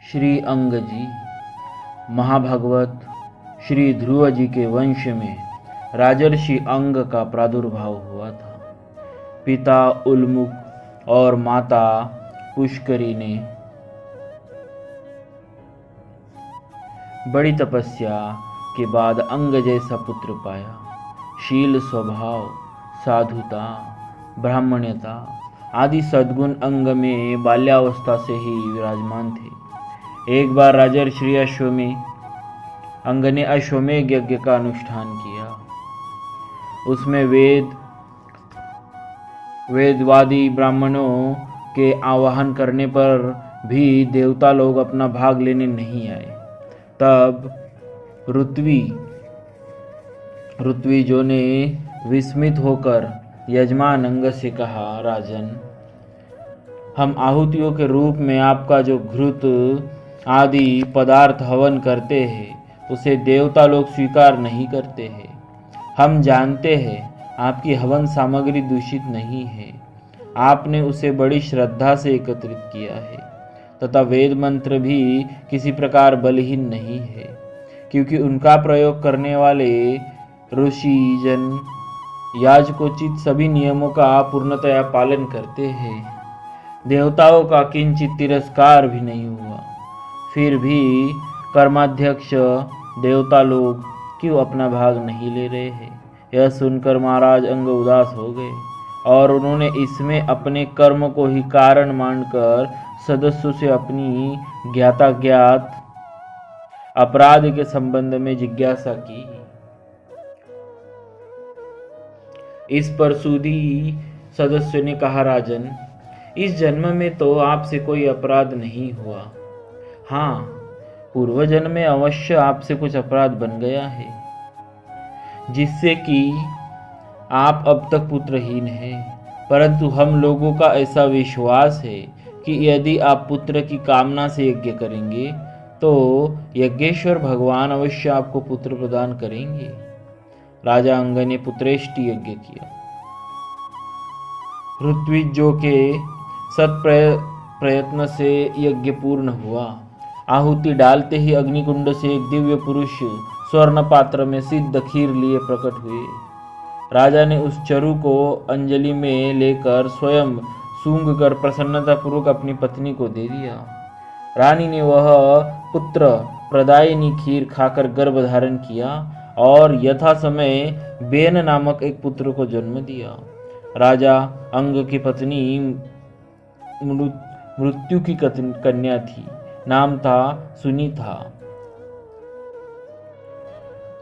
श्री अंग जी महाभागवत श्री ध्रुव जी के वंश में राजर्षि अंग का प्रादुर्भाव हुआ था। पिता उल्मुख और माता पुष्करी ने बड़ी तपस्या के बाद अंग जैसा पुत्र पाया। शील, स्वभाव, साधुता, ब्राह्मण्यता आदि सद्गुण अंग में बाल्यावस्था से ही विराजमान थे। एक बार राजर्षि अंग ने अश्वमेध यज्ञ का अनुष्ठान किया। उसमें वेदवादी ब्राह्मणों के आवाहन करने पर भी देवता लोग अपना भाग लेने नहीं आए। तब ऋत्विजों ने विस्मित होकर यजमान अंग से कहा, राजन, हम आहुतियों के रूप में आपका जो घृत आदि पदार्थ हवन करते हैं उसे देवता लोग स्वीकार नहीं करते हैं। हम जानते हैं आपकी हवन सामग्री दूषित नहीं है। आपने उसे बड़ी श्रद्धा से एकत्रित किया है तथा वेद मंत्र भी किसी प्रकार बलहीन नहीं है, क्योंकि उनका प्रयोग करने वाले ऋषि जन याजकोचित सभी नियमों का पूर्णतया पालन करते हैं। देवताओं का किंचित तिरस्कार भी नहीं हुआ। फिर भी कर्माध्यक्ष देवता लोग क्यों अपना भाग नहीं ले रहे हैं? यह सुनकर महाराज अंग उदास हो गए और उन्होंने इसमें अपने कर्म को ही कारण मानकर सदस्यों से अपनी ज्ञात अपराध के संबंध में जिज्ञासा की। इस पर सूदी सदस्य ने कहा, राजन, इस जन्म में तो आपसे कोई अपराध नहीं हुआ। हाँ, पूर्व जन्म में अवश्य आपसे कुछ अपराध बन गया है, जिससे कि आप अब तक पुत्रहीन हैं। परंतु हम लोगों का ऐसा विश्वास है कि यदि आप पुत्र की कामना से यज्ञ करेंगे तो यज्ञेश्वर भगवान अवश्य आपको पुत्र प्रदान करेंगे। राजा अंग ने पुत्रेष्टि यज्ञ किया। ऋत्विजों के प्रयत्न से यज्ञ पूर्ण हुआ। आहुति डालते ही अग्निकुंड से एक दिव्य पुरुष स्वर्ण पात्र में सिद्ध खीर लिए प्रकट हुए। राजा ने उस चरु को अंजलि में लेकर स्वयं सूंघ कर प्रसन्नतापूर्वक अपनी पत्नी को दे दिया। रानी ने वह पुत्र प्रदायिनी खीर खाकर गर्भ धारण किया और यथा समय बेन नामक एक पुत्र को जन्म दिया। राजा अंग की पत्नी मृत्यु की कन्या थी। नाम था सुनीता।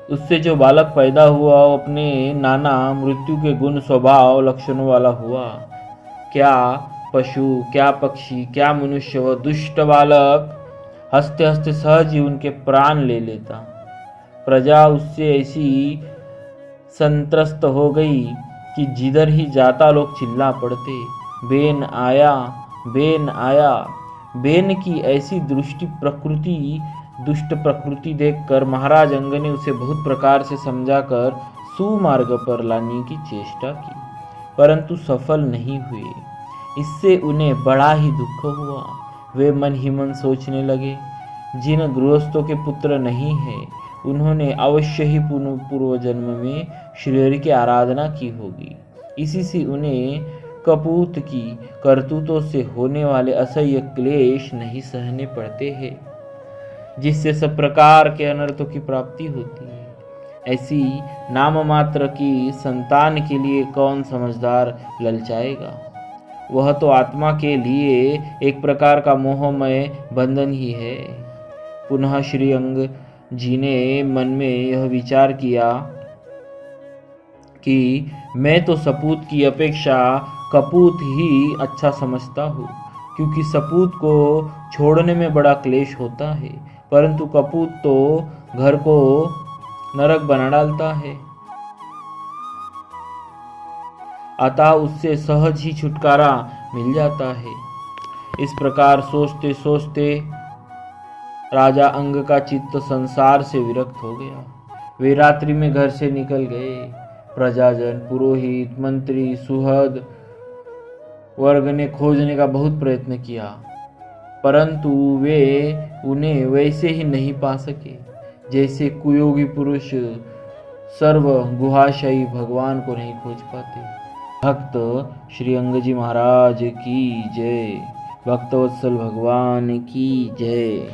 उससे जो बालक पैदा हुआ वो अपने नाना मृत्यु के गुण, स्वभाव, लक्षणों वाला हुआ। क्या पशु, क्या पक्षी, क्या मनुष्य, वह दुष्ट बालक हंसते हंसते सहज ही उनके प्राण ले लेता। प्रजा उससे ऐसी संत्रस्त हो गई कि जिधर ही जाता लोग चिल्ला पड़ते, बेन आया, बेन आया। बेन की ऐसी दुष्ट प्रकृति देखकर महाराज अंग ने उसे बहुत प्रकार से समझाकर सुमार्ग पर लाने की चेष्टा की, परंतु सफल नहीं हुए। इससे उन्हें बड़ा ही दुख हुआ। वे मन ही मन सोचने लगे, जिन गृहस्थों के पुत्र नहीं है उन्होंने अवश्य ही पूर्व जन्म में श्रीहरि की आराधना की होगी। इसी से उन्हें कपूत की करतूतों से होने वाले असह्य क्लेश नहीं सहने पड़ते हैं, जिससे सब प्रकार के अनर्थों की प्राप्ति होती है। ऐसी नाम मात्र की संतान के लिए कौन समझदार ललचाएगा? वह तो आत्मा के लिए एक प्रकार का मोहमय बंधन ही है। पुनः श्री अंग जी ने मन में यह विचार किया कि मैं तो सपूत की अपेक्षा कपूत ही अच्छा समझता हूँ, क्योंकि सपूत को छोड़ने में बड़ा क्लेश होता है, परंतु कपूत तो घर को नरक बना डालता है। अतः उससे सहज ही छुटकारा मिल जाता है। इस प्रकार सोचते सोचते राजा अंग का चित्त संसार से विरक्त हो गया। वे रात्रि में घर से निकल गए। प्रजाजन, पुरोहित, मंत्री, सुहृद वर्ग ने खोजने का बहुत प्रयत्न किया, परंतु वे उन्हें वैसे ही नहीं पा सके जैसे कुयोगी पुरुष सर्व गुहाशयी भगवान को नहीं खोज पाते। भक्त श्री अंगजी महाराज की जय। भक्तवत्सल भगवान की जय।